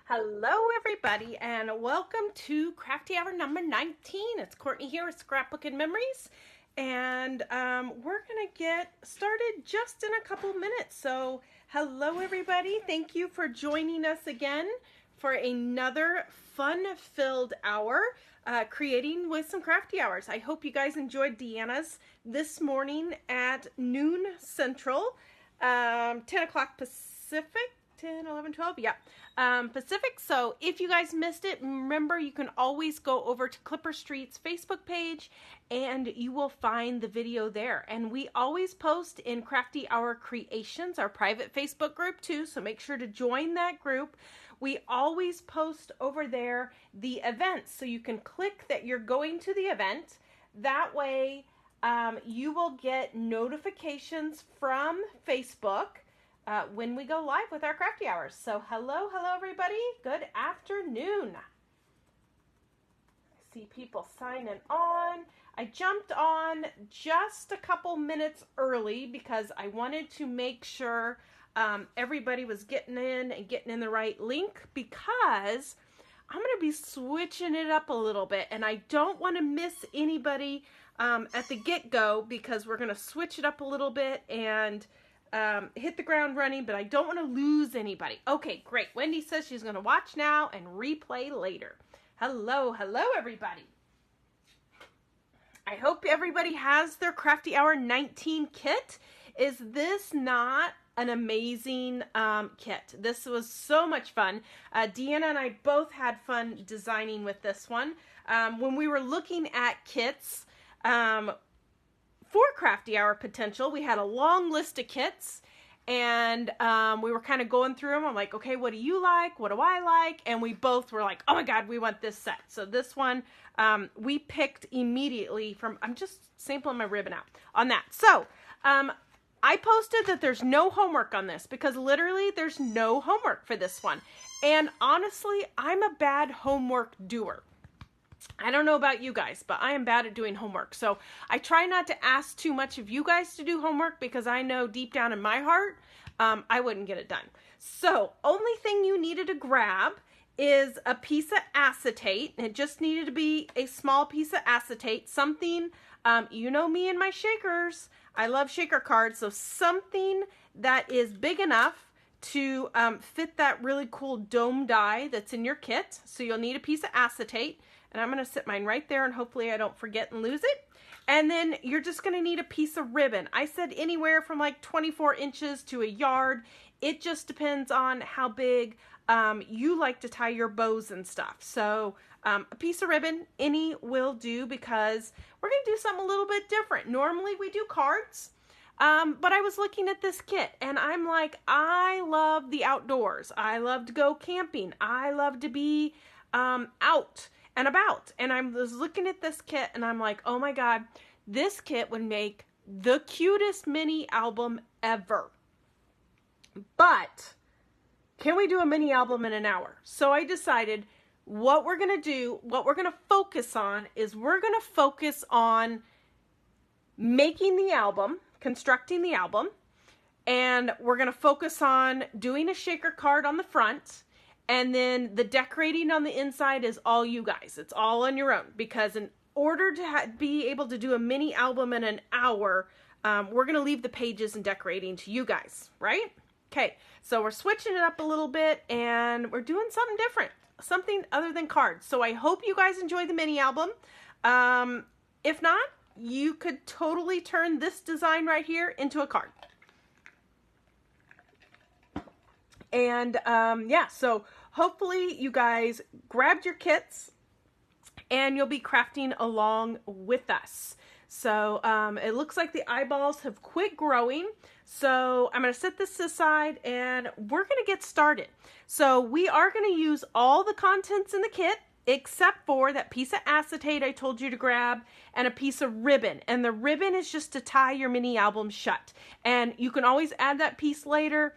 Hello everybody and welcome to Crafty Hour number 19. It's Kourtney here with Scrapbook-N-Memories and we're gonna get started just in a couple minutes. So hello everybody, thank you for joining us again for another fun-filled hour creating with some crafty hours. I hope you guys enjoyed Deanna's this morning at noon Central, 10 o'clock Pacific. 10, 11, 12, yeah, Pacific. So if you guys missed it, remember you can always go over to Clipper Street's Facebook page and you will find the video there. And we always post in Crafty Hour Creations, our private Facebook group too, so make sure to join that group. We always post over there the events, so you can click that you're going to the event. That way you will get notifications from Facebook when we go live with our crafty hours. So hello everybody, good afternoon. I see people signing on. I jumped on just a couple minutes early because I wanted to make sure everybody was getting in and getting in the right link, because I'm going to be switching it up a little bit and I don't want to miss anybody at the get-go, because we're going to switch it up a little bit and hit the ground running, but I don't want to lose anybody. Okay, great. Wendy says she's going to watch now and replay later. Hello everybody. I hope everybody has their Crafty Hour 19 kit. Is this not an amazing kit? This was so much fun. Deanna and I both had fun designing with this one. When we were looking at kits, for Crafty Hour Potential, we had a long list of kits and we were kind of going through them. I'm like, okay, what do you like? What do I like? And we both were like, oh my God, we want this set. So this one we picked immediately from, I'm just sampling my ribbon out on that. So I posted that there's no homework on this, because literally there's no homework for this one. And honestly, I'm a bad homework doer. I don't know about you guys, but I am bad at doing homework. So I try not to ask too much of you guys to do homework, because I know deep down in my heart, I wouldn't get it done. So only thing you needed to grab is a piece of acetate. It just needed to be a small piece of acetate, something, you know me and my shakers. I love shaker cards. So something that is big enough to fit that really cool dome die that's in your kit. So you'll need a piece of acetate. And I'm going to sit mine right there and hopefully I don't forget and lose it. And then you're just going to need a piece of ribbon. I said anywhere from like 24 inches to a yard. It just depends on how big you like to tie your bows and stuff. So a piece of ribbon, any will do, because we're going to do something a little bit different. Normally we do cards. But I was looking at this kit and I'm like, I love the outdoors. I love to go camping. I love to be out and about. And I was looking at this kit and I'm like, oh my God, this kit would make the cutest mini album ever. But can we do a mini album in an hour? So I decided what we're going to do, what we're going to focus on is we're going to focus on making the album, constructing the album, and we're going to focus on doing a shaker card on the front. And then the decorating on the inside is all you guys. It's all on your own, because in order to be able to do a mini album in an hour, we're going to leave the pages and decorating to you guys, right? Okay, so we're switching it up a little bit and we're doing something different, something other than cards. So I hope you guys enjoy the mini album. If not, you could totally turn this design right here into a card. And yeah, so hopefully you guys grabbed your kits and you'll be crafting along with us. So it looks like the eyeballs have quit growing. So I'm going to set this aside and we're going to get started. So we are going to use all the contents in the kit, except for that piece of acetate I told you to grab and a piece of ribbon. And the ribbon is just to tie your mini album shut. And you can always add that piece later.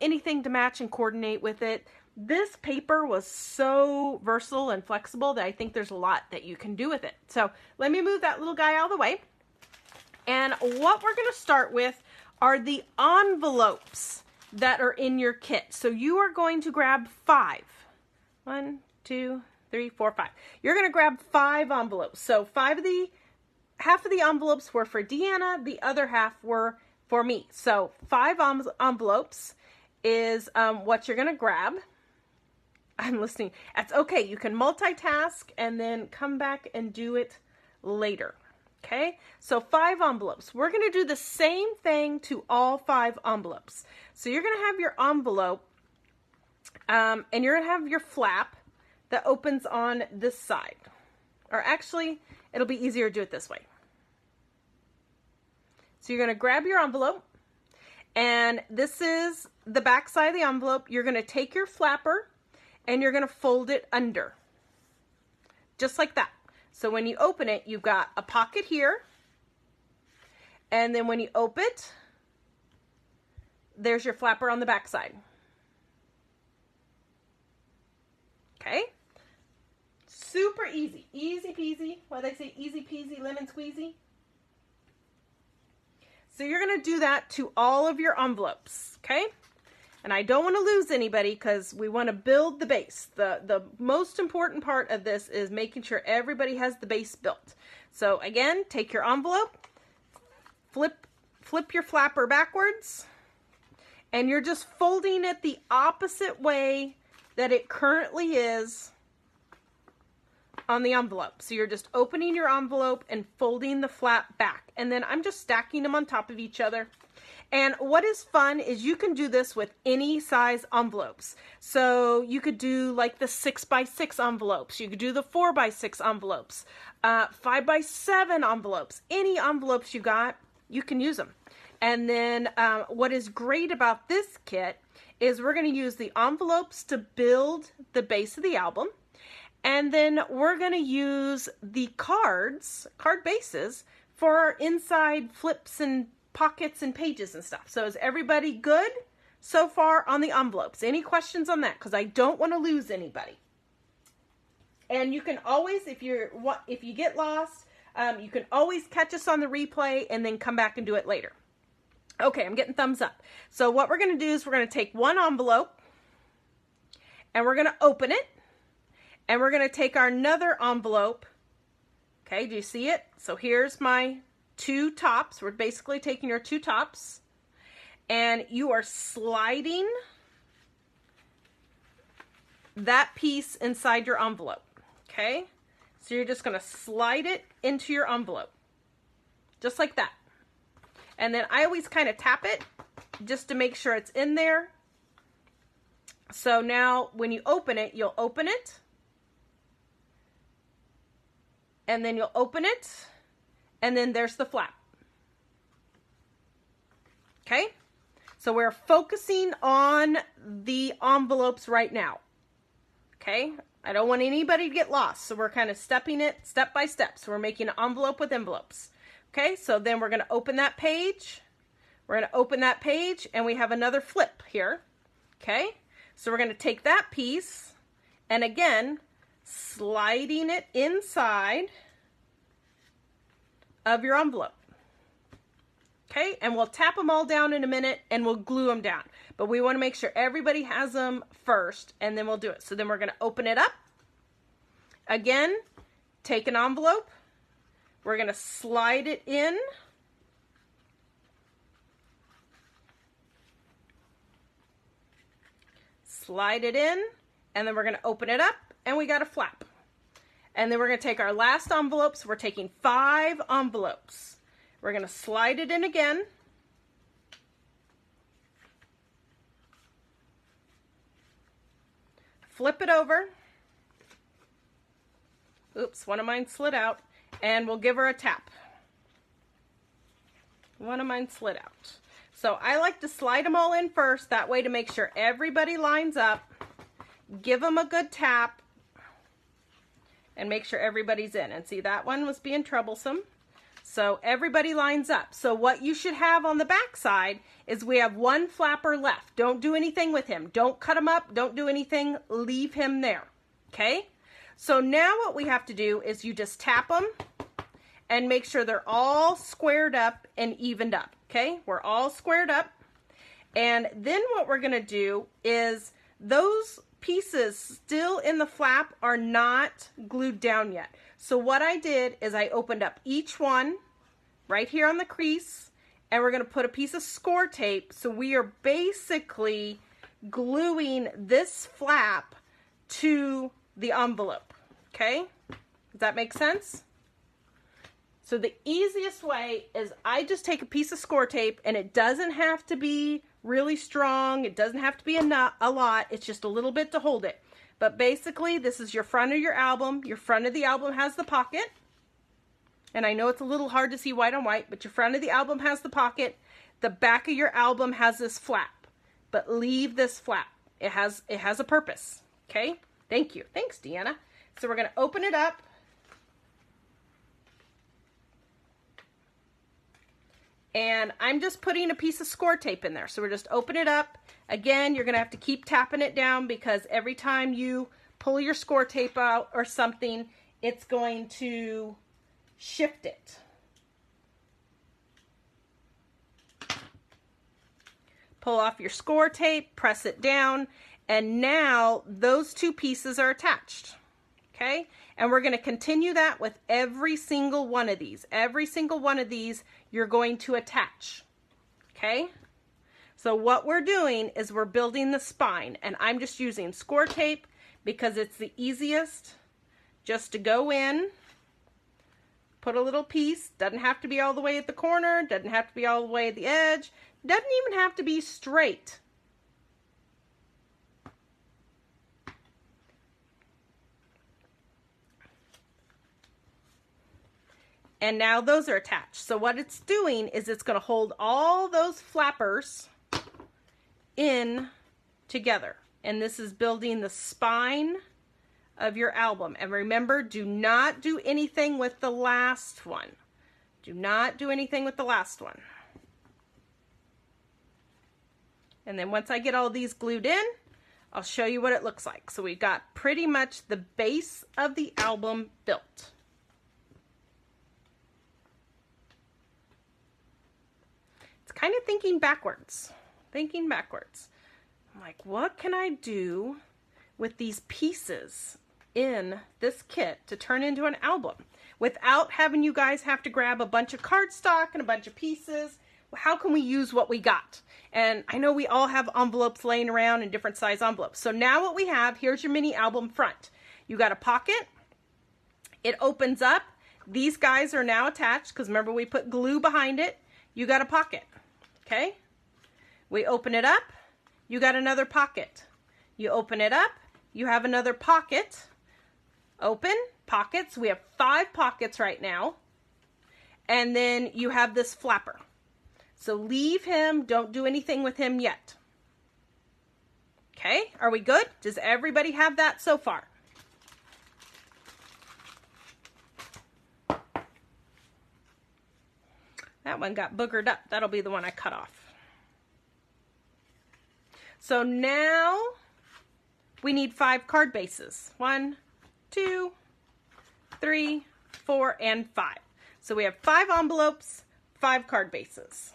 Anything to match and coordinate with it. This paper was so versatile and flexible that I think there's a lot that you can do with it. So let me move that little guy out of the way. And what we're going to start with are the envelopes that are in your kit. So you are going to grab 5. 1, 2, 3, 4, 5. You're going to grab 5 envelopes. So half of the envelopes were for Deanna, the other half were for me. So 5 envelopes is what you're going to grab. I'm listening. That's okay. You can multitask and then come back and do it later. Okay, so 5 envelopes. We're going to do the same thing to all 5 envelopes. So you're going to have your envelope and you're going to have your flap that opens on this side. Or actually, it'll be easier to do it this way. So you're going to grab your envelope, and this is the back side of the envelope. You're going to take your flapper and you're going to fold it under. Just like that. So when you open it, you've got a pocket here. And then when you open it, there's your flapper on the back side. Okay? Super easy. Easy peasy. What do they say? Easy peasy, lemon squeezy. So you're going to do that to all of your envelopes. Okay? And I don't want to lose anybody because we want to build the base. The most important part of this is making sure everybody has the base built. So again, take your envelope, flip your flapper backwards, and you're just folding it the opposite way that it currently is on the envelope. So you're just opening your envelope and folding the flap back. And then I'm just stacking them on top of each other. And what is fun is you can do this with any size envelopes. So you could do like the 6x6 envelopes. You could do the 4x6 envelopes, 5x7 envelopes. Any envelopes you got, you can use them. And then what is great about this kit is we're going to use the envelopes to build the base of the album. And then we're going to use the card bases for our inside flips and pockets and pages and stuff. So is everybody good so far on the envelopes? Any questions on that? Because I don't want to lose anybody. And you can always, if you get lost, you can always catch us on the replay and then come back and do it later. Okay, I'm getting thumbs up. So what we're going to do is we're going to take one envelope and we're going to open it, and we're going to take our another envelope. Okay, do you see it? So here's my 2 tops. We're basically taking your 2 tops and you are sliding that piece inside your envelope. Okay, so you're just going to slide it into your envelope just like that. And then I always kind of tap it just to make sure it's in there. So now when you open it, you'll open it, and then you'll open it, and then there's the flap. Okay? So we're focusing on the envelopes right now. Okay? I don't want anybody to get lost, so we're kind of stepping it step by step. So we're making an envelope with envelopes. Okay? So then we're going to open that page. We're going to open that page, and we have another flip here. Okay? So we're going to take that piece, and again, sliding it inside of your envelope. Okay, and we'll tap them all down in a minute and we'll glue them down. But we want to make sure everybody has them first, and then we'll do it. So then we're going to open it up. Again, take an envelope. We're going to slide it in. Slide it in, and then we're going to open it up, and we got a flap. And then we're going to take our last envelopes. We're taking 5 envelopes. We're going to slide it in again. Flip it over. Oops, one of mine slid out. And we'll give her a tap. One of mine slid out. So I like to slide them all in first, that way to make sure everybody lines up. Give them a good tap. And make sure everybody's in. And see, that one was being troublesome. So everybody lines up. So what you should have on the back side is we have 1 flapper left. Don't do anything with him. Don't cut him up. Don't do anything. Leave him there. Okay? So now what we have to do is you just tap them and make sure they're all squared up and evened up. Okay? We're all squared up. And then what we're going to do is those pieces still in the flap are not glued down yet. So what I did is I opened up each one right here on the crease, and we're going to put a piece of score tape. So we are basically gluing this flap to the envelope. Okay? Does that make sense? So the easiest way is I just take a piece of score tape, and it doesn't have to be really strong. It doesn't have to be a lot. It's just a little bit to hold it. But basically, this is your front of your album. Your front of the album has the pocket. And I know it's a little hard to see white on white, but your front of the album has the pocket. The back of your album has this flap. But leave this flap. It has a purpose. Okay? Thank you. Thanks, Deanna. So we're going to open it up. And I'm just putting a piece of score tape in there. So we're just open it up. Again, you're going to have to keep tapping it down because every time you pull your score tape out or something, it's going to shift it. Pull off your score tape, press it down, and now those two pieces are attached. Okay? And we're going to continue that with every single one of these. Every single one of these you're going to attach. Okay? So what we're doing is we're building the spine, and I'm just using score tape because it's the easiest just to go in, put a little piece. Doesn't have to be all the way at the corner, doesn't have to be all the way at the edge, doesn't even have to be straight. And now those are attached. So what it's doing is it's going to hold all those flappers in together. And this is building the spine of your album. And remember, do not do anything with the last one. Do not do anything with the last one. And then once I get all these glued in, I'll show you what it looks like. So we've got pretty much the base of the album built. Kind of thinking backwards. I'm like, what can I do with these pieces in this kit to turn into an album without having you guys have to grab a bunch of cardstock and a bunch of pieces? How can we use what we got? And I know we all have envelopes laying around in different size envelopes. So now what we have, here's your mini album front. You got a pocket. It opens up. These guys are now attached because remember we put glue behind it. You got a pocket. Okay, we open it up, you got another pocket. You open it up, you have another pocket. Open, pockets, we have 5 pockets right now. And then you have this flapper. So leave him, don't do anything with him yet. Okay, are we good? Does everybody have that so far? That one got boogered up. That'll be the one I cut off. So now we need 5 card bases. 1, 2, 3, 4, and 5. So we have 5 envelopes, 5 card bases.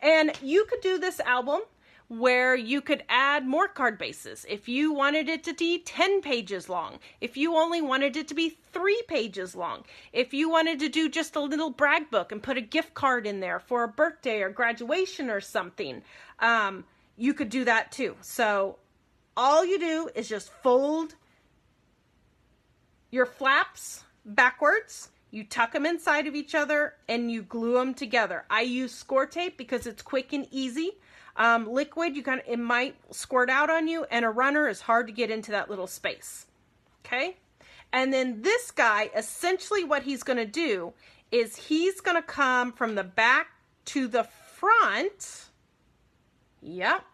And you could do this album where you could add more card bases. If you wanted it to be 10 pages long, if you only wanted it to be 3 pages long, if you wanted to do just a little brag book and put a gift card in there for a birthday or graduation or something, you could do that too. So all you do is just fold your flaps backwards, you tuck them inside of each other, and you glue them together. I use score tape because it's quick and easy. Liquid, it might squirt out on you, and a runner is hard to get into that little space. Okay? And then this guy, essentially what he's going to do is he's going to come from the back to the front. Yep.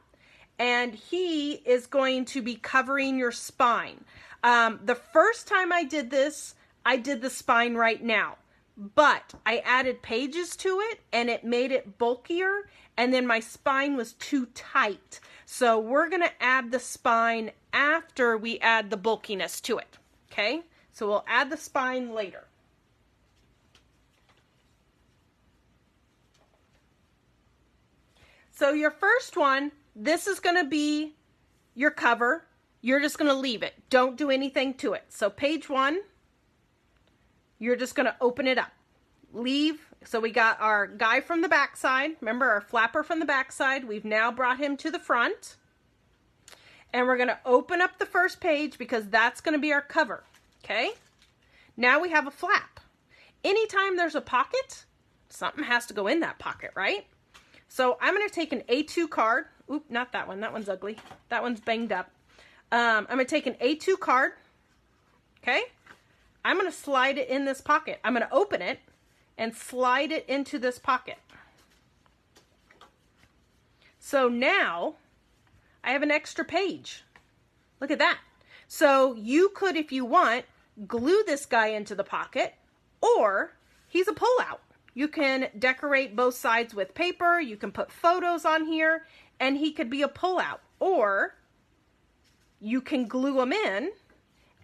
And he is going to be covering your spine. The first time I did this, I did the spine right now. But I added pages to it, and it made it bulkier, and then my spine was too tight. So we're going to add the spine after we add the bulkiness to it. Okay? So we'll add the spine later. So your first one, this is going to be your cover. you're just going to leave it. Don't do anything to it. So page 1, you're just going to open it up. Leave. So we got our guy from the back side. Remember our flapper from the back side. We've now brought him to the front. And we're going to open up the first page because that's going to be our cover. Okay? Now we have a flap. Anytime there's a pocket, something has to go in that pocket, right? So I'm going to take an A2 card. Oop, not that one. That one's ugly. That one's banged up. I'm going to take an A2 card. Okay? I'm going to slide it in this pocket. I'm going to open it and slide it into this pocket. So now I have an extra page. Look at that. So you could, if you want, glue this guy into the pocket, or he's a pull-out. You can decorate both sides with paper. You can put photos on here, and he could be a pull-out. Or you can glue him in,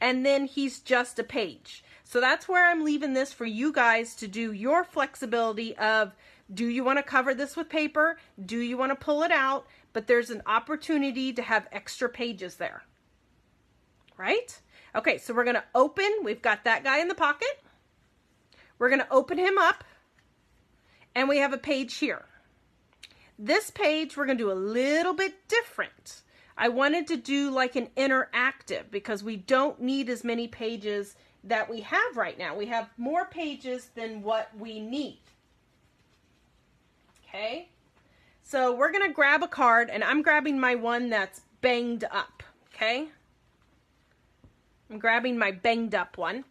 and then he's just a page. So that's where I'm leaving this for you guys to do your flexibility of, do you want to cover this with paper? Do you want to pull it out? But there's an opportunity to have extra pages there. Right? Okay, so we're going to open. We've got that guy in the pocket. We're going to open him up. And we have a page here. This page we're going to do a little bit different. I wanted to do like an interactive because we don't need as many pages that we have right now. We have more pages than what we need. Okay? So we're going to grab a card, and I'm grabbing my one that's banged up. Okay? I'm grabbing my banged up one.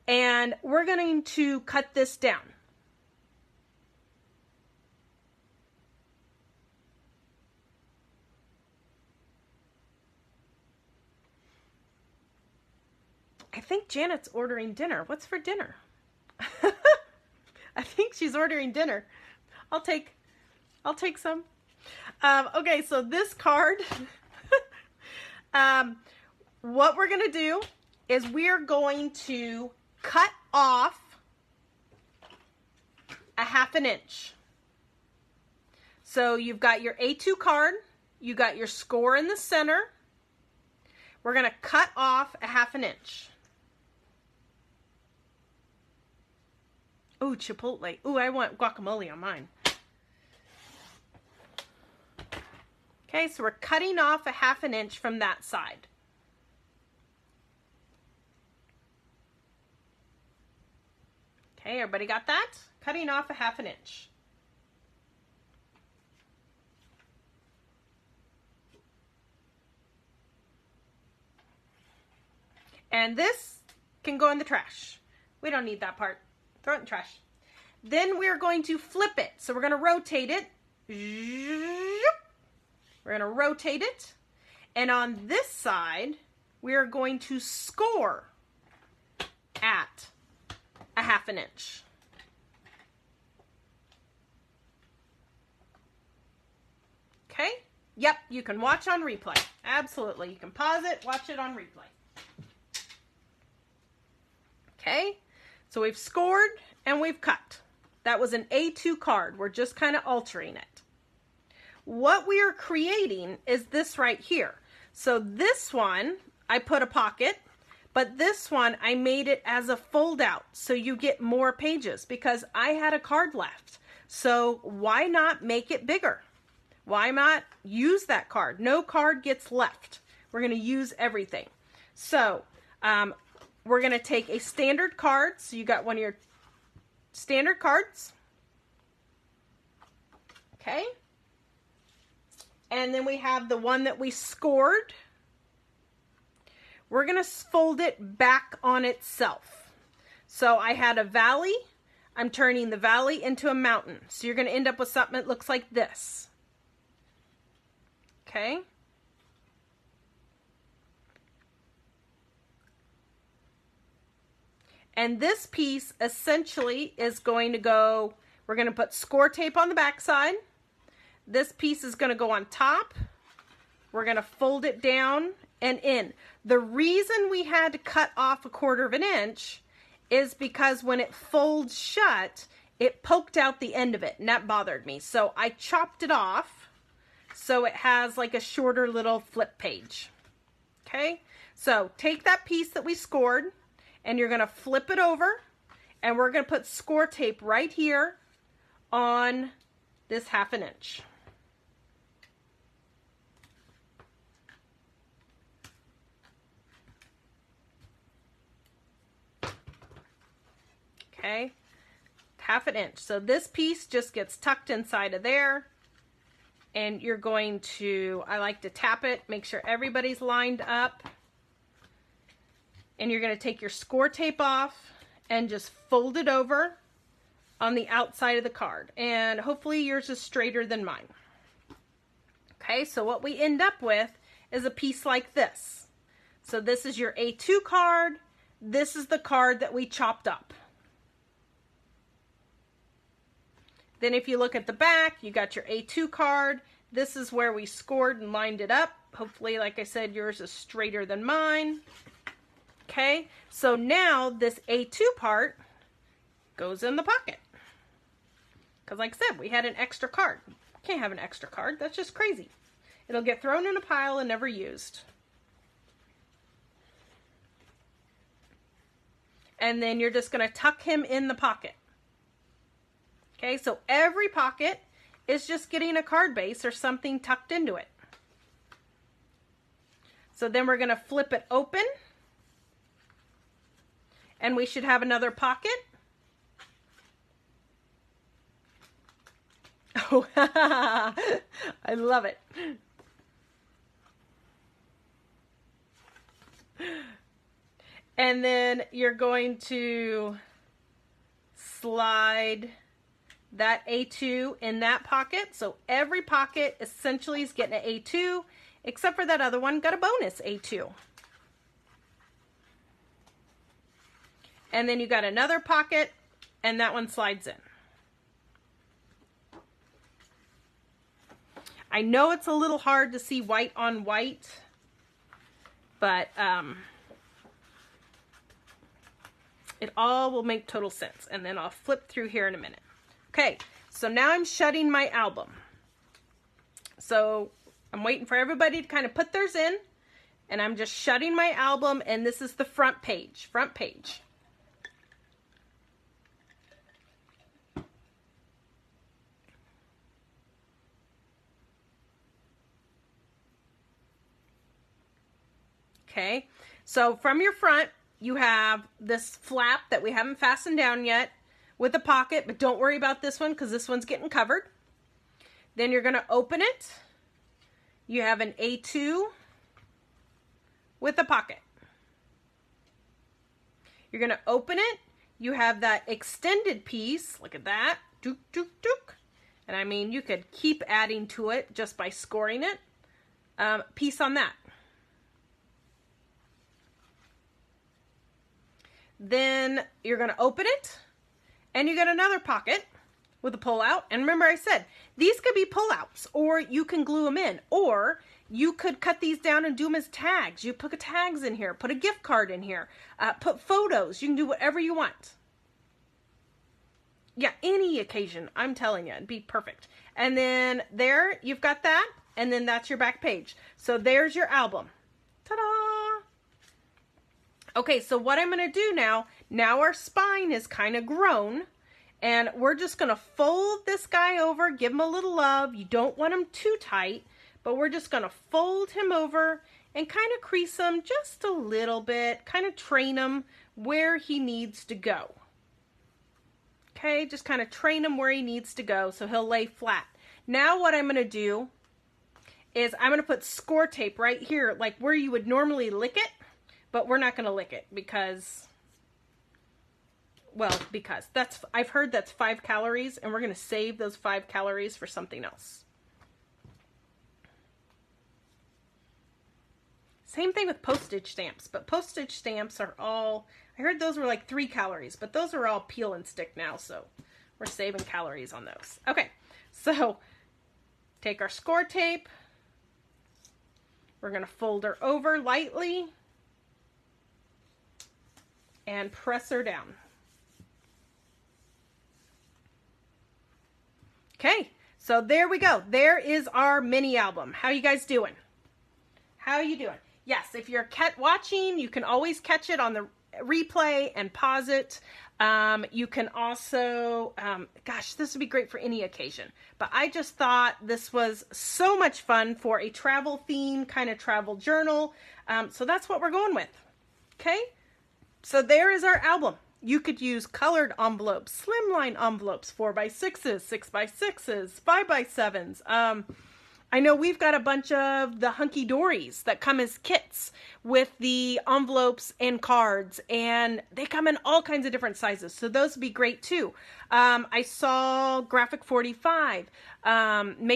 And we're going to cut this down. I think Janet's ordering dinner. What's for dinner? I think she's ordering dinner. I'll take some. Okay, so this card, what we're going to do is we're going to cut off a 1/2 inch. So you've got your A2 card, you got your score in the center. We're going to cut off a 1/2 inch. Ooh, chipotle. Ooh, I want guacamole on mine. Okay, so we're cutting off a 1/2 inch from that side. Okay, everybody got that? Cutting off a 1/2 inch. And this can go in the trash. We don't need that part. Throw it in the trash. Then we're going to flip it. So we're going to rotate it. We're going to rotate it. And on this side, we're going to score at a 1/2 inch. Okay? Yep, you can watch on replay. Absolutely. You can pause it, watch it on replay. Okay? So we've scored and we've cut. That was an A2 card. We're just kind of altering it. What we are creating is this right here. So this one, I put a pocket, but this one, I made it as a fold out. So you get more pages because I had a card left. So why not make it bigger? Why not use that card? No card gets left. We're going to use everything. So, we're going to take a standard card. So you got one of your standard cards. Okay. And then we have the one that we scored. We're going to fold it back on itself. So I had a valley. I'm turning the valley into a mountain. So you're going to end up with something that looks like this. Okay. And this piece essentially is going to go, we're going to put score tape on the back side. This piece is going to go on top. We're going to fold it down and in. The reason we had to cut off a 1/4 inch is because when it folds shut, it poked out the end of it, and that bothered me. So I chopped it off so it has like a shorter little flip page. Okay, so take that piece that we scored and you're going to flip it over, and we're going to put score tape right here on this 1/2 inch. Okay, 1/2 inch. So this piece just gets tucked inside of there, and you're going to, I like to tap it, make sure everybody's lined up, and you're going to take your score tape off and just fold it over on the outside of the card, and hopefully yours is straighter than mine. Okay, so what we end up with is a piece like this. So this is your A2 card, this is the card that we chopped up. Then if you look at the back, you got your A2 card. This is where we scored and lined it up. Hopefully, like I said, yours is straighter than mine. Okay, so now this A2 part goes in the pocket. Because like I said, we had an extra card. Can't have an extra card, that's just crazy. It'll get thrown in a pile and never used. And then you're just gonna tuck him in the pocket. Okay, so every pocket is just getting a card base or something tucked into it. So then we're going to flip it open, and we should have another pocket. Oh, I love it. And then you're going to slide that A2 in that pocket. So every pocket essentially is getting an A2, except for that other one got a bonus A2. And then you got another pocket, and that one slides in. I know it's a little hard to see white on white, but it all will make total sense. And then I'll flip through here in a minute. Okay, so now I'm shutting my album. So I'm waiting for everybody to kind of put theirs in, and I'm just shutting my album, and this is the front page, Okay, so from your front, you have this flap that we haven't fastened down yet with a pocket, but don't worry about this one because this one's getting covered. Then you're going to open it. You have an A2 with a pocket. You're going to open it. You have that extended piece. Look at that. Dook, dook, dook. And I mean, you could keep adding to it just by scoring it. Piece on that. Then you're going to open it, and you get another pocket with a pull-out. And remember I said, these could be pull-outs, or you can glue them in, or you could cut these down and do them as tags. You put tags in here, put a gift card in here, put photos. You can do whatever you want. Yeah, any occasion, I'm telling you, it'd be perfect. And then there, you've got that, and then that's your back page. So there's your album. Ta-da! Okay, so what I'm going to do now our spine is kind of grown, and we're just going to fold this guy over, give him a little love. You don't want him too tight, but we're just going to fold him over and kind of crease him just a little bit, kind of train him where he needs to go. Okay, just kind of train him where he needs to go so he'll lay flat. Now what I'm going to do is I'm going to put score tape right here, like where you would normally lick it. But we're not going to lick it because, well, because I've heard that's 5 calories, and we're going to save those 5 calories for something else. Same thing with postage stamps, but postage stamps are all, I heard those were like 3 calories, but those are all peel and stick now, so we're saving calories on those. Okay, so take our score tape. We're going to fold her over lightly and press her down. Okay, so there we go. There is our mini album. How you guys doing? How you doing? Yes, if you're watching, you can always catch it on the replay and pause it. You can also, gosh, this would be great for any occasion. But I just thought this was so much fun for a travel theme, kind of travel journal. So that's what we're going with. Okay, so there is our album. You could use colored envelopes, slimline envelopes, 4x6s, 6x6s, 5x7s. I know we've got a bunch of the hunky-dories that come as kits with the envelopes and cards, and they come in all kinds of different sizes, so those would be great too. I saw Graphic 45,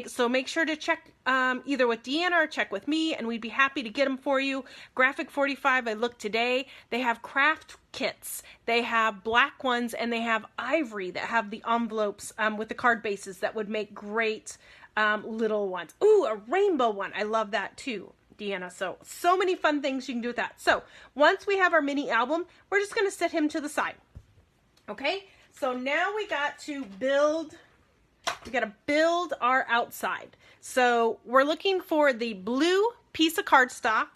so make sure to check either with Deanna or check with me, and we'd be happy to get them for you. Graphic 45, I looked today, they have craft kits, they have black ones, and they have ivory that have the envelopes with the card bases that would make great little ones. Ooh, a rainbow one. I love that too, Deanna. So many fun things you can do with that. So once we have our mini album, we're just going to set him to the side. Okay, so now we got to build our outside. So we're looking for the blue piece of cardstock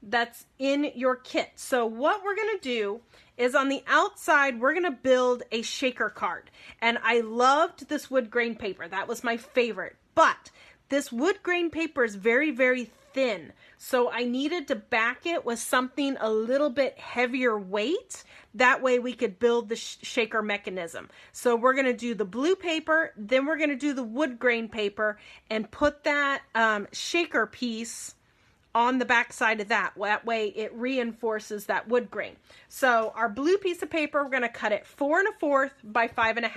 that's in your kit. So what we're going to do is on the outside, we're going to build a shaker card. And I loved this wood grain paper. That was my favorite. But this wood grain paper is very, very thin. So I needed to back it with something a little bit heavier weight. That way we could build the shaker mechanism. So we're going to do the blue paper, then we're going to do the wood grain paper and put that shaker piece on the back side of that. That way it reinforces that wood grain. So our blue piece of paper, we're going to cut it 4 1/4 by 5 1/2.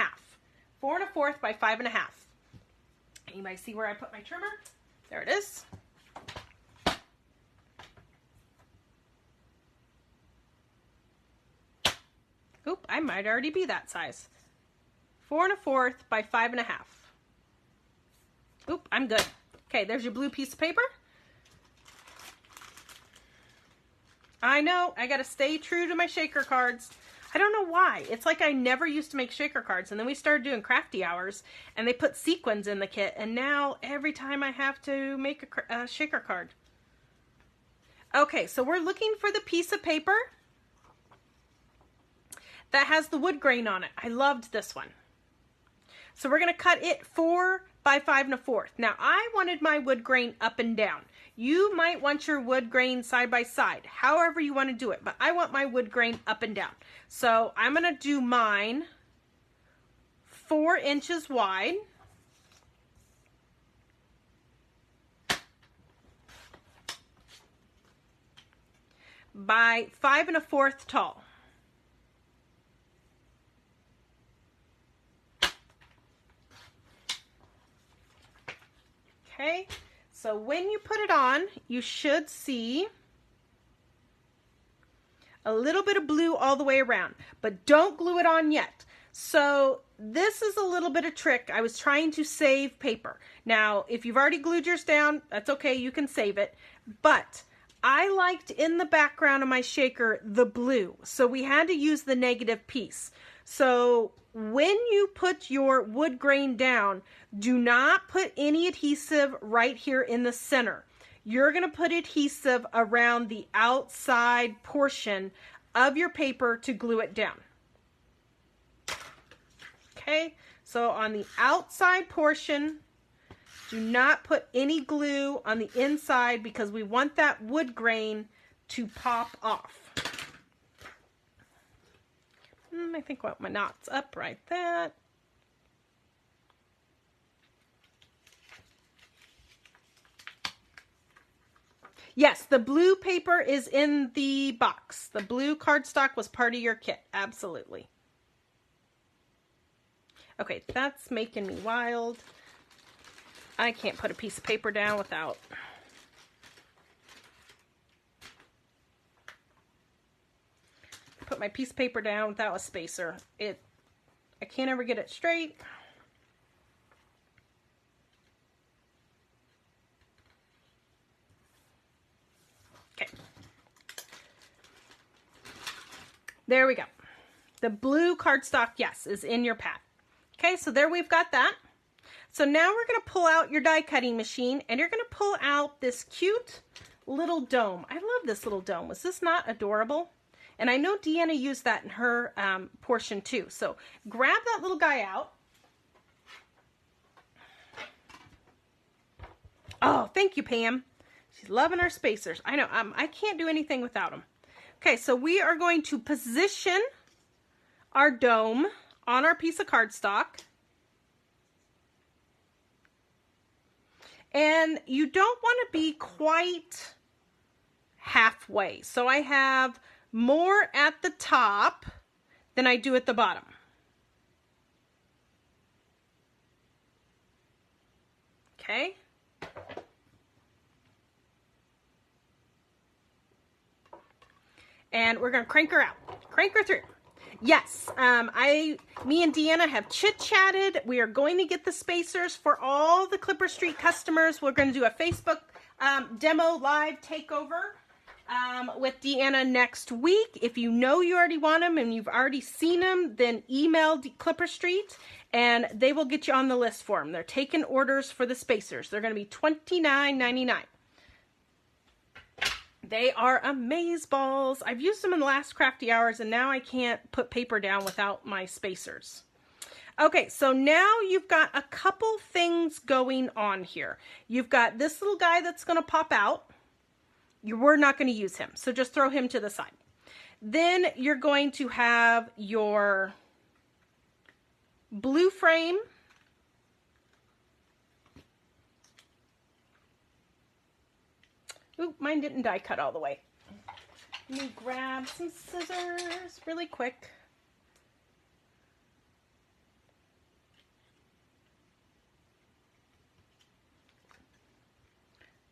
4 1/4 by 5 1/2. Anybody see where I put my trimmer? There it is. Oop, I might already be that size. 4 1/4 by 5 1/2. Oop, I'm good. Okay, there's your blue piece of paper. I know, I gotta stay true to my shaker cards. I don't know why. It's like I never used to make shaker cards, and then we started doing crafty hours, and they put sequins in the kit, and now every time I have to make a shaker card. Okay, so we're looking for the piece of paper that has the wood grain on it. I loved this one. So we're gonna cut it 4 by 5 1/4. Now I wanted my wood grain up and down. You might want your wood grain side by side, however you want to do it, but I want my wood grain up and down. So I'm going to do mine 4 inches wide by 5 1/4 tall. Okay. So when you put it on, you should see a little bit of blue all the way around, but don't glue it on yet. So this is a little bit of trick. I was trying to save paper. Now, if you've already glued yours down, that's okay, you can save it. But I liked in the background of my shaker the blue, so we had to use the negative piece. So when you put your wood grain down, do not put any adhesive right here in the center. You're going to put adhesive around the outside portion of your paper to glue it down. Okay, so on the outside portion, do not put any glue on the inside because we want that wood grain to pop off. I think I want my knots up right there. Yes, the blue paper is in the box. The blue cardstock was part of your kit. Absolutely. Okay, that's making me wild. I can't put a piece of paper down without... Put my piece of paper down without a spacer. I can't ever get it straight. Okay. There we go. The blue cardstock, yes, is in your pad. Okay, so there we've got that. So now we're going to pull out your die cutting machine and you're going to pull out this cute little dome. I love this little dome. Was this not adorable? And I know Deanna used that in her portion too. So grab that little guy out. Oh, thank you, Pam. She's loving our spacers. I know, I can't do anything without them. Okay, so we are going to position our dome on our piece of cardstock. And you don't want to be quite halfway. So I have more at the top than I do at the bottom. Okay. And we're going to crank her out. Crank her through. Yes, me and Deanna have chit-chatted. We are going to get the spacers for all the Clipper Street customers. We're going to do a Facebook demo live takeover with Deanna next week. If you know you already want them and you've already seen them, then email Clipper Street and they will get you on the list for them. They're taking orders for the spacers. They're going to be $29.99. They are amazeballs. I've used them in the last crafty hours and now I can't put paper down without my spacers. Okay, so now you've got a couple things going on here. You've got this little guy that's going to pop out. We're not going to use him, so just throw him to the side. Then you're going to have your blue frame. Oop, mine didn't die cut all the way. Let me grab some scissors really quick.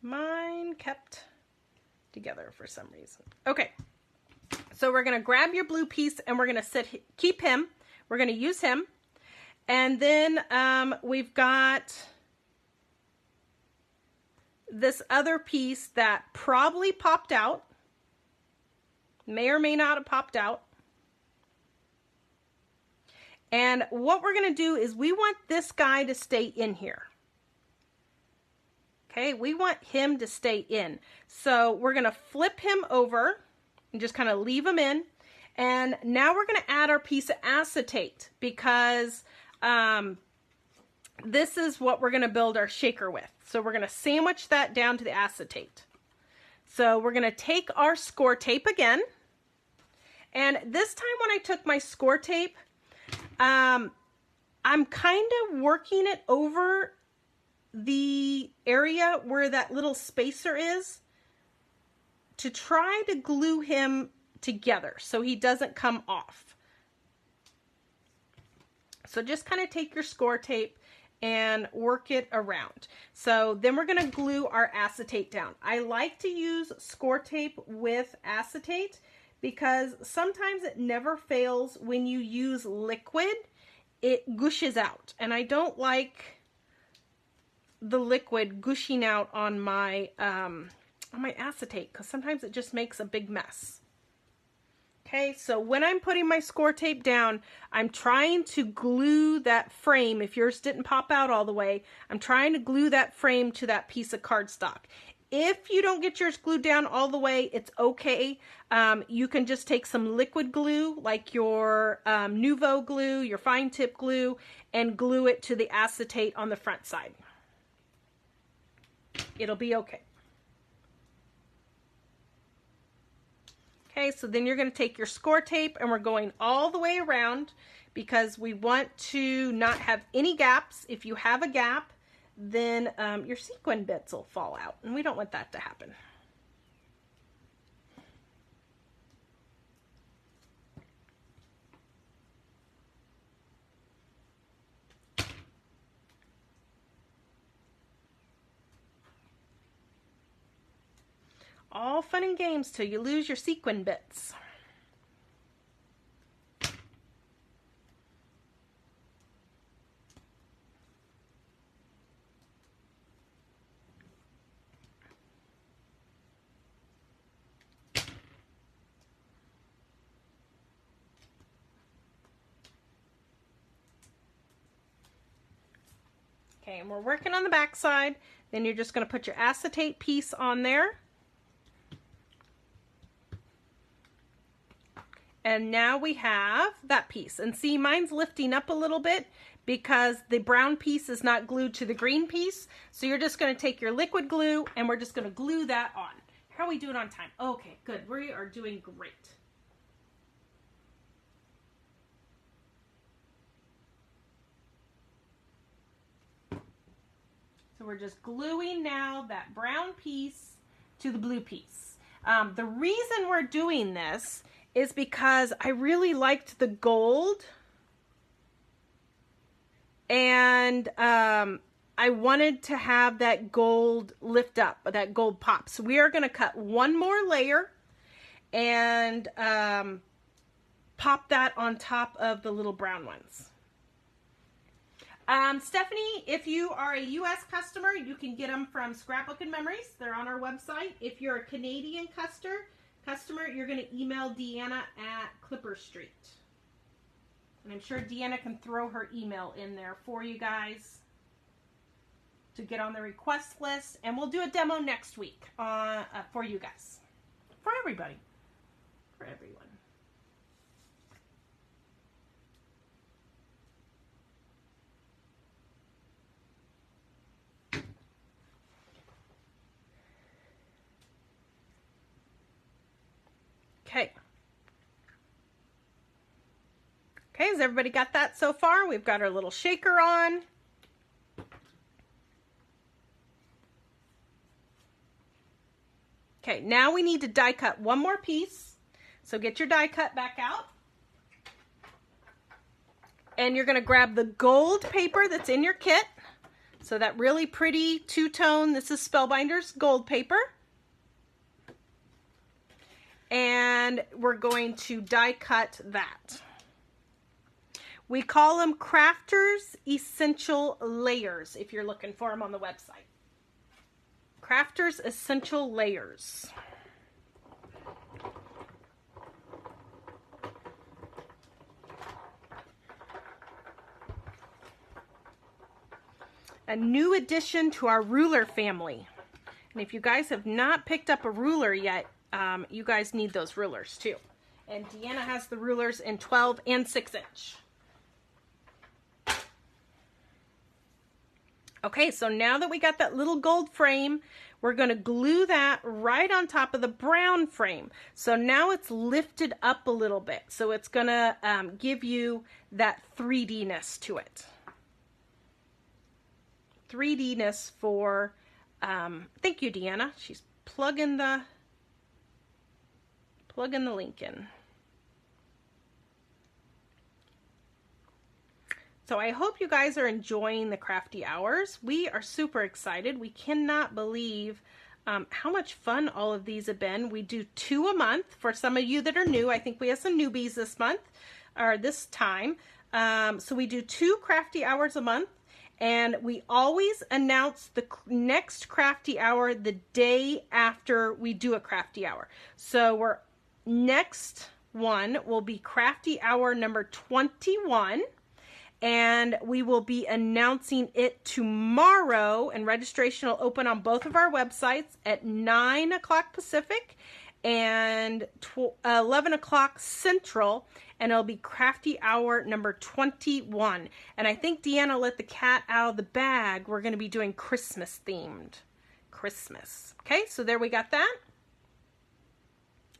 Mine kept together for some reason. Okay, so we're going to grab your blue piece and we're going to keep him. We're going to use him. And then we've got this other piece that probably popped out, may or may not have popped out. And what we're going to do is we want this guy to stay in here. Okay, we want him to stay in. So we're going to flip him over and just kind of leave him in. And now we're going to add our piece of acetate because this is what we're going to build our shaker with. So we're going to sandwich that down to the acetate. So we're going to take our score tape again. And this time when I took my score tape, I'm kind of working it over the area where that little spacer is to try to glue him together so he doesn't come off. So just kind of take your score tape and work it around. So then we're going to glue our acetate down. I like to use score tape with acetate because sometimes it never fails when you use liquid. It gushes out and I don't like the liquid gushing out on my acetate because sometimes it just makes a big mess. Okay, so when I'm putting my score tape down, I'm trying to glue that frame. If yours didn't pop out all the way, I'm trying to glue that frame to that piece of cardstock. If you don't get yours glued down all the way, it's okay. You can just take some liquid glue, like your Nuvo glue, your fine tip glue, and glue it to the acetate on the front side. It'll be okay. Okay, so then you're going to take your score tape and we're going all the way around because we want to not have any gaps. If you have a gap, then your sequin bits will fall out and we don't want that to happen. All fun and games till you lose your sequin bits. Okay, and we're working on the back side. Then you're just going to put your acetate piece on there. And now we have that piece. And see, mine's lifting up a little bit because the brown piece is not glued to the green piece. So you're just going to take your liquid glue and we're just going to glue that on. How are we doing on time? Okay, good. We are doing great. So we're just gluing now that brown piece to the blue piece. The reason we're doing this is because I really liked the gold, and I wanted to have that gold lift up, that gold pop. So we are going to cut one more layer and pop that on top of the little brown ones. Stephanie, if you are a U.S. customer, you can get them from Scrapbook-N-Memories. They're on our website. If you're a Canadian customer, you're going to email Deanna at Clipper Street. And I'm sure Deanna can throw her email in there for you guys to get on the request list. And we'll do a demo next week for you guys. For everybody. For everyone. Okay. Okay, has everybody got that so far? We've got our little shaker on. Okay, now we need to die cut one more piece. So get your die cut back out. And you're going to grab the gold paper that's in your kit. So that really pretty two-tone, this is Spellbinders gold paper. And we're going to die cut that. We call them Crafters Essential Layers if you're looking for them on the website. Crafters Essential Layers. A new addition to our ruler family. And if you guys have not picked up a ruler yet, you guys need those rulers too. And Deanna has the rulers in 12 and 6 inch. Okay, so now that we got that little gold frame, we're going to glue that right on top of the brown frame. So now it's lifted up a little bit. So it's going to give you that 3D-ness to it. 3D-ness for, thank you, Deanna. She's plugging the link in. So I hope you guys are enjoying the crafty hours. We are super excited. We cannot believe how much fun all of these have been. We do 2 a month. For some of you that are new, I think we have some newbies this month, or this time. So we do 2 crafty hours a month. And we always announce the next crafty hour the day after we do a crafty hour. So next one will be crafty hour number 21. And we will be announcing it tomorrow, and registration will open on both of our websites at 9 o'clock Pacific and 11 o'clock Central, and it'll be crafty hour number 21. And I think Deanna let the cat out of the bag. We're going to be doing Christmas themed. Christmas. Okay, so there we got that.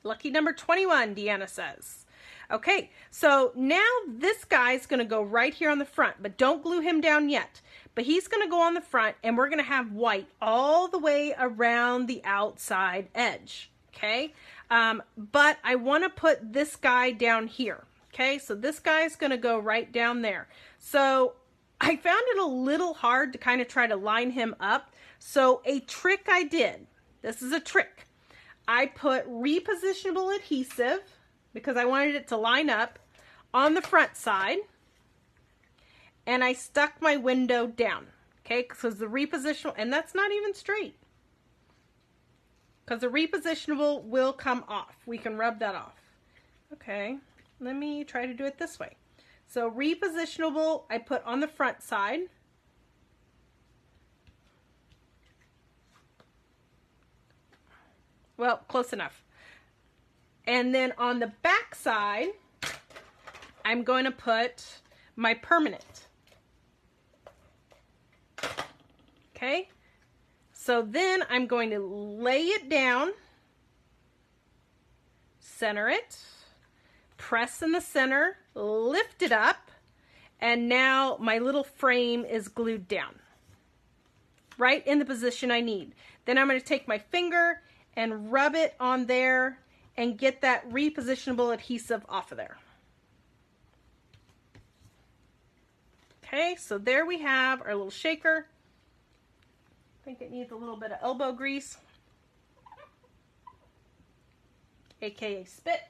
Lucky number 21, Deanna says. Okay, so now this guy's going to go right here on the front, but don't glue him down yet. But he's going to go on the front, and we're going to have white all the way around the outside edge, okay? But I want to put this guy down here, okay? So this guy's going to go right down there. So I found it a little hard to kind of try to line him up. So a trick I did, this is a trick. I put repositionable adhesive, because I wanted it to line up on the front side, and I stuck my window down, okay, because the repositionable, and that's not even straight, because the repositionable will come off. We can rub that off. Okay, let me try to do it this way. So repositionable, I put on the front side. Well, close enough. And then on the back back side, I'm going to put my permanent. Okay, so then I'm going to lay it down, center it, press in the center, lift it up, and now my little frame is glued down, right in the position I need. Then I'm going to take my finger and rub it on there and get that repositionable adhesive off of there. Okay, so there we have our little shaker. I think it needs a little bit of elbow grease, aka spit.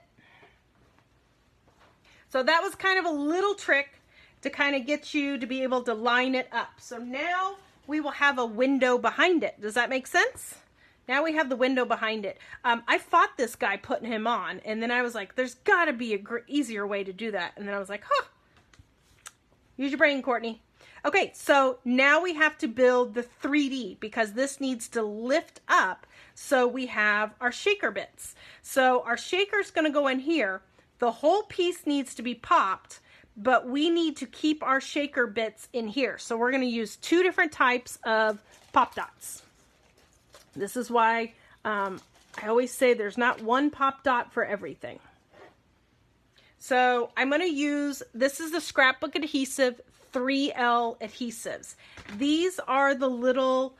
So that was kind of a little trick to kind of get you to be able to line it up. So now we will have a window behind it. Does that make sense? Now we have the window behind it. I fought this guy putting him on, and then I was like, there's got to be a easier way to do that. And then I was like, huh, use your brain, Kourtney. Okay, so now we have to build the 3D because this needs to lift up so we have our shaker bits. So our shaker's going to go in here. The whole piece needs to be popped, but we need to keep our shaker bits in here. So we're going to use 2 different types of pop dots. This is why I always say there's not one pop dot for everything. So I'm going to use, this is the Scrapbook Adhesive 3L adhesives. These are the little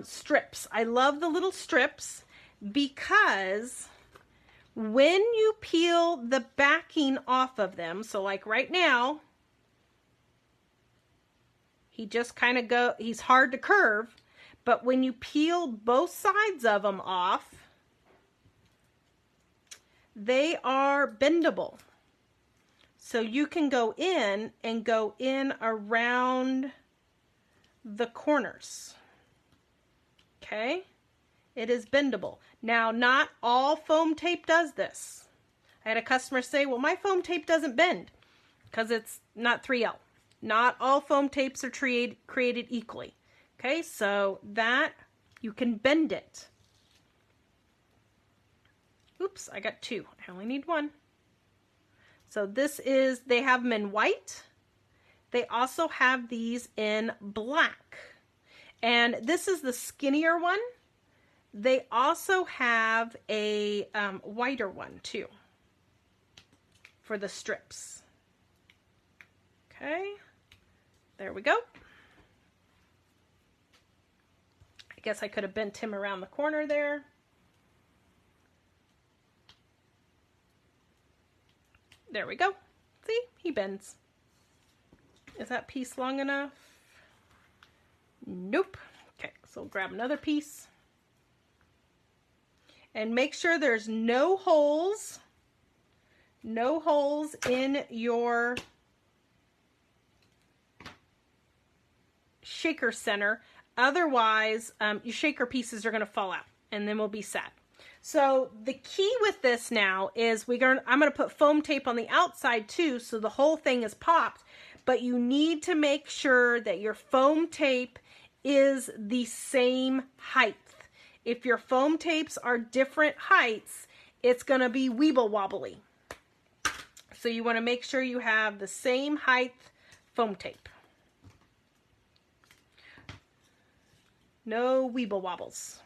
strips. I love the little strips because when you peel the backing off of them, so like right now, he just kind of he's hard to curve, but when you peel both sides of them off, they are bendable. So you can go in and go in around the corners. Okay? It is bendable. Now, not all foam tape does this. I had a customer say, well, my foam tape doesn't bend because it's not 3L. Not all foam tapes are created equally. Okay, so that, you can bend it. Oops, I got 2. I only need 1. So this is, they have them in white. They also have these in black. And this is the skinnier one. They also have a whiter one too for the strips. Okay, there we go. I guess I could have bent him around the corner there. There we go. See, he bends. Is that piece long enough? Nope. Okay, so we'll grab another piece. And make sure there's no holes in your shaker center. Otherwise, your shaker pieces are going to fall out and then we'll be sad. So the key with this now is I'm going to put foam tape on the outside too, so the whole thing is popped, but you need to make sure that your foam tape is the same height. If your foam tapes are different heights, it's going to be weeble wobbly. So you want to make sure you have the same height foam tape. No weeble wobbles.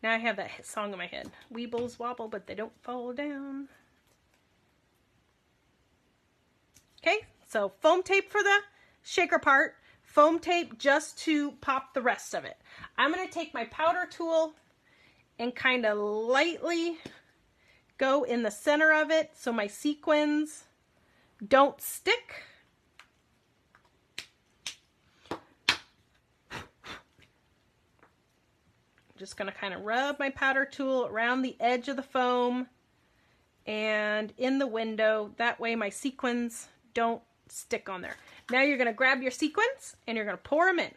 Now I have that song in my head. Weebles wobble, but they don't fall down. Okay, so foam tape for the shaker part, foam tape just to pop the rest of it. I'm going to take my powder tool and kind of lightly go in the center of it so my sequins don't stick. Just going to kind of rub my powder tool around the edge of the foam and in the window. That way my sequins don't stick on there. Now you're going to grab your sequins and you're going to pour them in.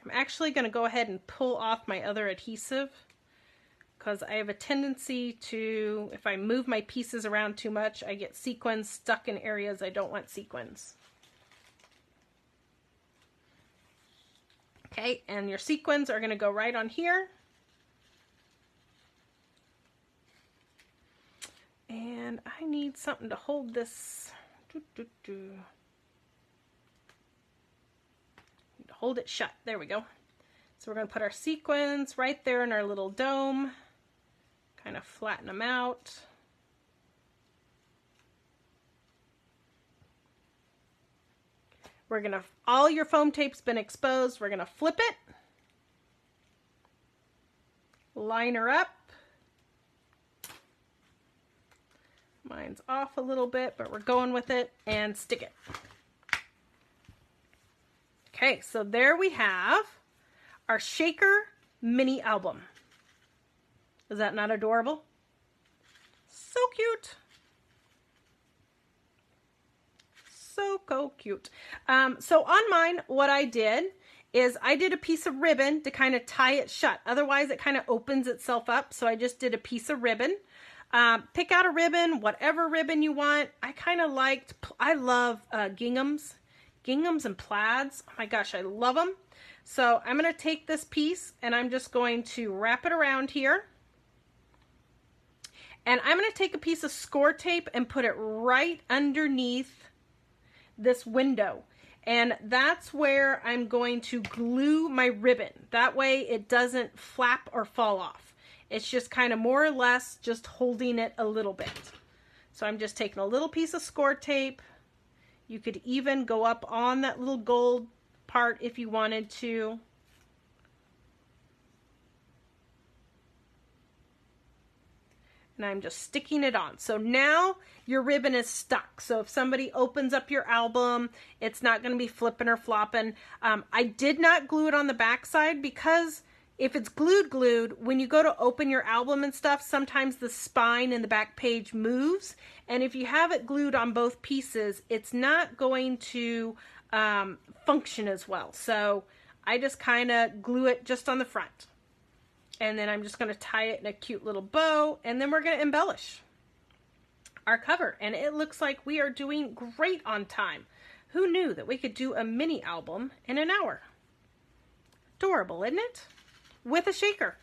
I'm actually going to go ahead and pull off my other adhesive because I have a tendency to, if I move my pieces around too much, I get sequins stuck in areas I don't want sequins. Okay, and your sequins are going to go right on here. And I need something to hold this. Hold it shut. There we go. So we're going to put our sequins right there in our little dome. Kind of flatten them out. We're going to, all your foam tape's been exposed. We're going to flip it. Line her up. Mine's off a little bit, but we're going with it, and stick it. Okay, so there we have our shaker mini album. Is that not adorable? So cute. So cute. So on mine, what I did is I did a piece of ribbon to kind of tie it shut. Otherwise, it kind of opens itself up. So I just did a piece of ribbon. Pick out a ribbon, whatever ribbon you want. I love ginghams and plaids. Oh my gosh, I love them. So I'm going to take this piece and I'm just going to wrap it around here. And I'm going to take a piece of score tape and put it right underneath this window. And that's where I'm going to glue my ribbon. That way it doesn't flap or fall off. It's just kind of more or less just holding it a little bit. So I'm just taking a little piece of score tape. You could even go up on that little gold part if you wanted to. And I'm just sticking it on. So now your ribbon is stuck. So if somebody opens up your album, it's not going to be flipping or flopping. I did not glue it on the back side because if it's glued, when you go to open your album and stuff, sometimes the spine in the back page moves. And if you have it glued on both pieces, it's not going to function as well. So I just kind of glue it just on the front. And then I'm just going to tie it in a cute little bow. And then we're going to embellish our cover. And it looks like we are doing great on time. Who knew that we could do a mini album in an hour? Adorable, isn't it? With a shaker.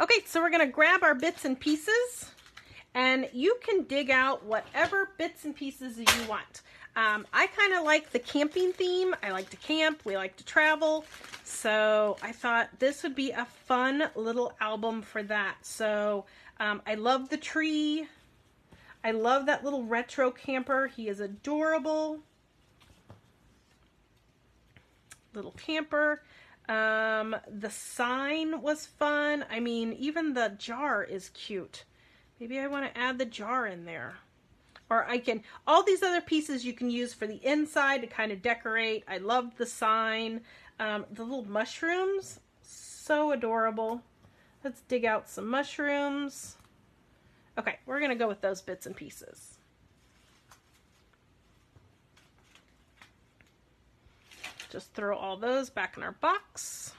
Okay, so we're going to grab our bits and pieces, and you can dig out whatever bits and pieces you want. I kind of like the camping theme. I like to camp. We like to travel. So I thought this would be a fun little album for that. So I love the tree. I love that little retro camper. He is adorable. Little camper. The sign was fun. I mean, even the jar is cute. Maybe I want to add the jar in there. Or I can, all these other pieces you can use for the inside to kind of decorate. I love the sign. The little mushrooms, so adorable. Let's dig out some mushrooms. Okay, we're going to go with those bits and pieces. Just throw all those back in our box.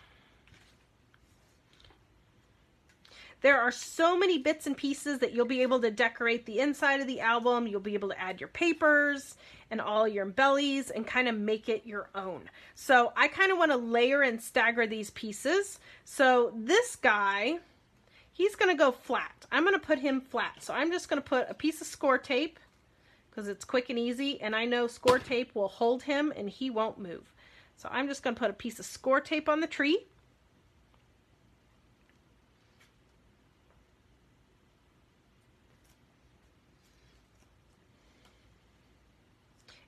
There are so many bits and pieces that you'll be able to decorate the inside of the album. You'll be able to add your papers and all your embellies and kind of make it your own. So I kind of want to layer and stagger these pieces. So this guy, he's going to go flat. I'm going to put him flat. So I'm just going to put a piece of score tape because it's quick and easy. And I know score tape will hold him and he won't move. So I'm just going to put a piece of score tape on the tree.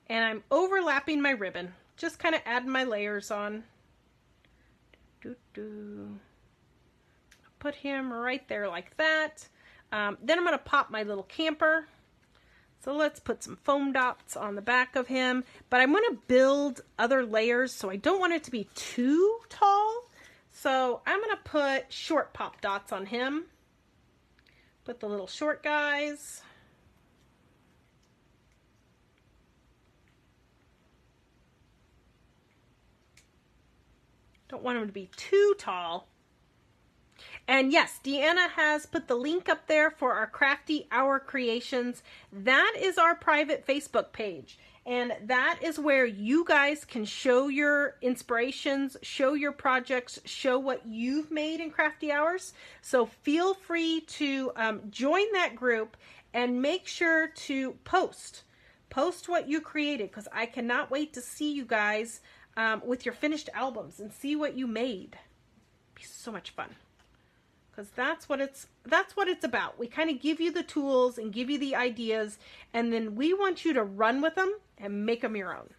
And I'm overlapping my ribbon. Just kind of adding my layers on. Put him right there like that. Then I'm going to pop my little camper. So let's put some foam dots on the back of him. But I'm going to build other layers, so I don't want it to be too tall. So I'm going to put short pop dots on him. Put the little short guys. Don't want them to be too tall. And yes, Deanna has put the link up there for our Crafty Hour Creations. That is our private Facebook page. And that is where you guys can show your inspirations, show your projects, show what you've made in Crafty Hours. So feel free to join that group and make sure to post what you created, because I cannot wait to see you guys with your finished albums and see what you made. It'll be so much fun. Because that's what it's about. We kind of give you the tools and give you the ideas, and then we want you to run with them and make them your own.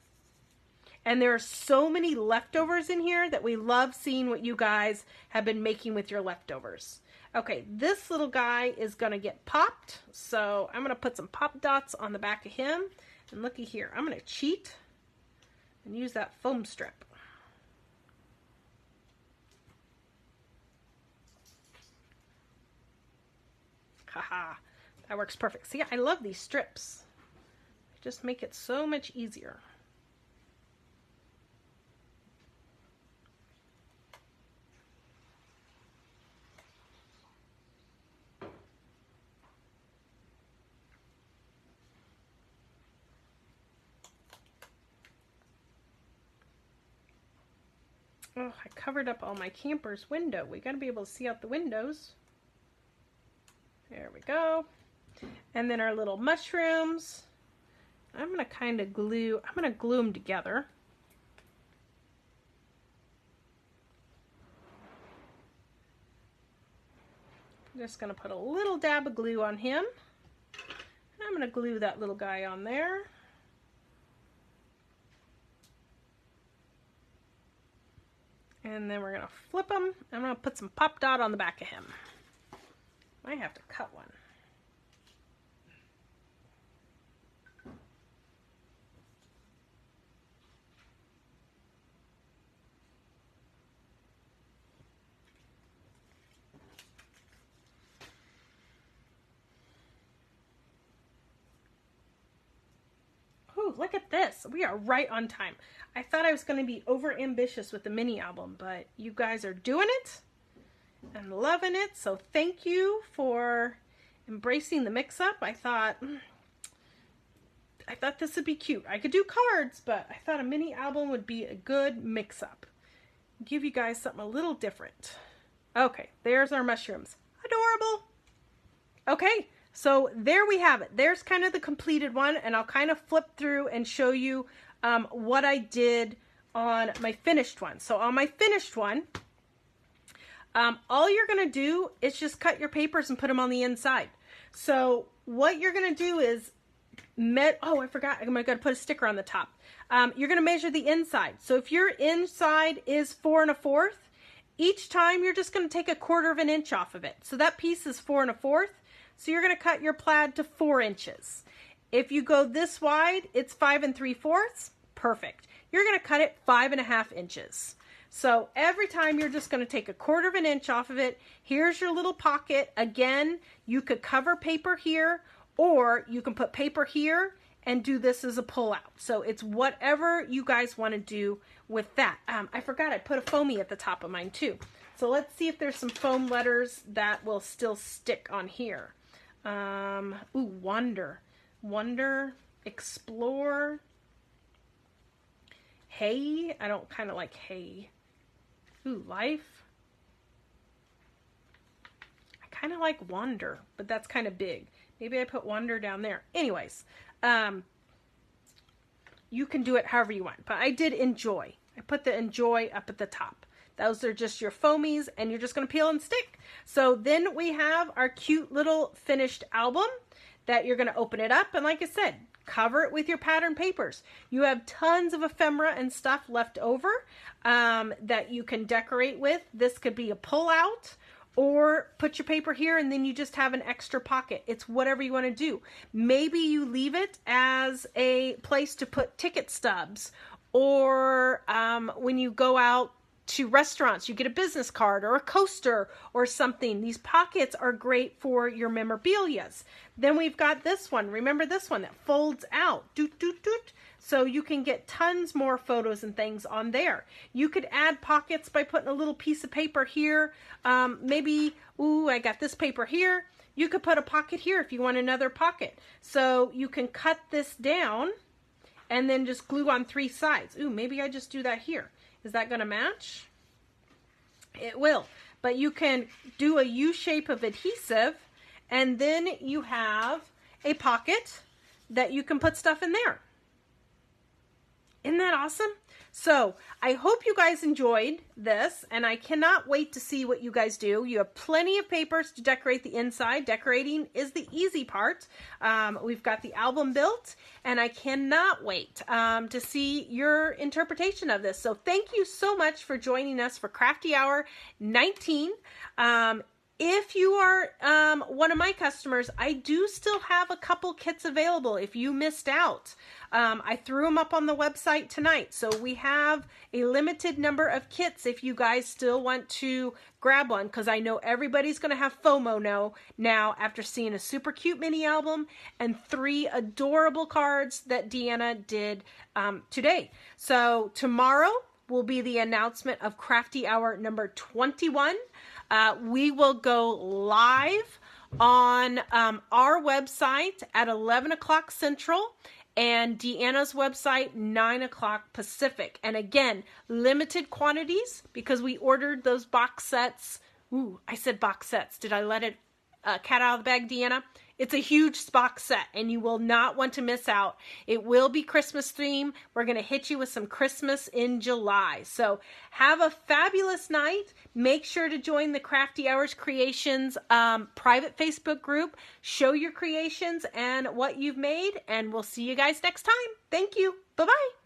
And there are so many leftovers in here that we love seeing what you guys have been making with your leftovers. Okay, this little guy is going to get popped, so I'm going to put some pop dots on the back of him. And looky here, I'm going to cheat and use that foam strip. Haha, that works perfect. See, I love these strips. They just make it so much easier. Oh, I covered up all my camper's window. We got to be able to see out the windows. There we go. And then our little mushrooms. I'm going to glue them together. I'm just going to put a little dab of glue on him. And I'm going to glue that little guy on there. And then we're going to flip him. I'm going to put some pop dot on the back of him. I have to cut one. Ooh, look at this. We are right on time. I thought I was going to be over ambitious with the mini album, but you guys are doing it. I'm loving it, so thank you for embracing the mix-up. I thought this would be cute. I could do cards, but I thought a mini album would be a good mix-up. Give you guys something a little different. Okay, there's our mushrooms. Adorable. Okay, so there we have it. There's kind of the completed one, and I'll kind of flip through and show you what I did on my finished one. So on my finished one, all you're going to do is just cut your papers and put them on the inside. So what you're going to do is, oh, I forgot. I'm going to put a sticker on the top. You're going to measure the inside. So if your inside is 4 1/4, each time you're just going to take 1/4 inch off of it. So that piece is 4 1/4. So you're going to cut your plaid to 4 inches. If you go this wide, it's 5 3/4. Perfect. You're going to cut it 5 1/2 inches. So every time you're just going to take 1/4 inch off of it. Here's your little pocket. Again, you could cover paper here, or you can put paper here and do this as a pull out. So it's whatever you guys want to do with that. I forgot I put a foamy at the top of mine too. So let's see if there's some foam letters that will still stick on here. Ooh, wonder, explore, hay. I don't kind of like hay. Ooh, life. I kind of like wander, but that's kind of big. Maybe I put wonder down there. Anyways, you can do it however you want, but I did enjoy. I put the enjoy up at the top. Those are just your foamies, and you're just going to peel and stick. So then we have our cute little finished album that you're going to open it up. And like I said, cover it with your pattern papers. You have tons of ephemera and stuff left over that you can decorate with. This could be a pull out, or put your paper here and then you just have an extra pocket. It's whatever you want to do. Maybe you leave it as a place to put ticket stubs, or when you go out to restaurants, you get a business card or a coaster or something. These pockets are great for your memorabilias. Then we've got this one. Remember this one that folds out. Doot, doot, doot. So you can get tons more photos and things on there. You could add pockets by putting a little piece of paper here. Maybe, ooh, I got this paper here. You could put a pocket here if you want another pocket. So you can cut this down and then just glue on 3 sides. Ooh, maybe I just do that here. Is that going to match? It will. But you can do a U shape of adhesive, and then you have a pocket that you can put stuff in there. Isn't that awesome? So I hope you guys enjoyed this, and I cannot wait to see what you guys do. You have plenty of papers to decorate the inside. Decorating is the easy part. We've got the album built, and I cannot wait to see your interpretation of this. So thank you so much for joining us for Crafty Hour 19. If you are one of my customers, I do still have a couple kits available if you missed out. I threw them up on the website tonight, so we have a limited number of kits if you guys still want to grab one, because I know everybody's going to have FOMO now after seeing a super cute mini album and 3 adorable cards that Deanna did today. So tomorrow will be the announcement of Crafty Hour number 21. We will go live on our website at 11 o'clock Central and Deanna's website 9 o'clock Pacific. And again, limited quantities because we ordered those box sets. Ooh, I said box sets. Did I let it cat out of the bag, Deanna? It's a huge box set, and you will not want to miss out. It will be Christmas theme. We're going to hit you with some Christmas in July. So have a fabulous night. Make sure to join the Crafty Hours Creations private Facebook group. Show your creations and what you've made, and we'll see you guys next time. Thank you. Bye-bye.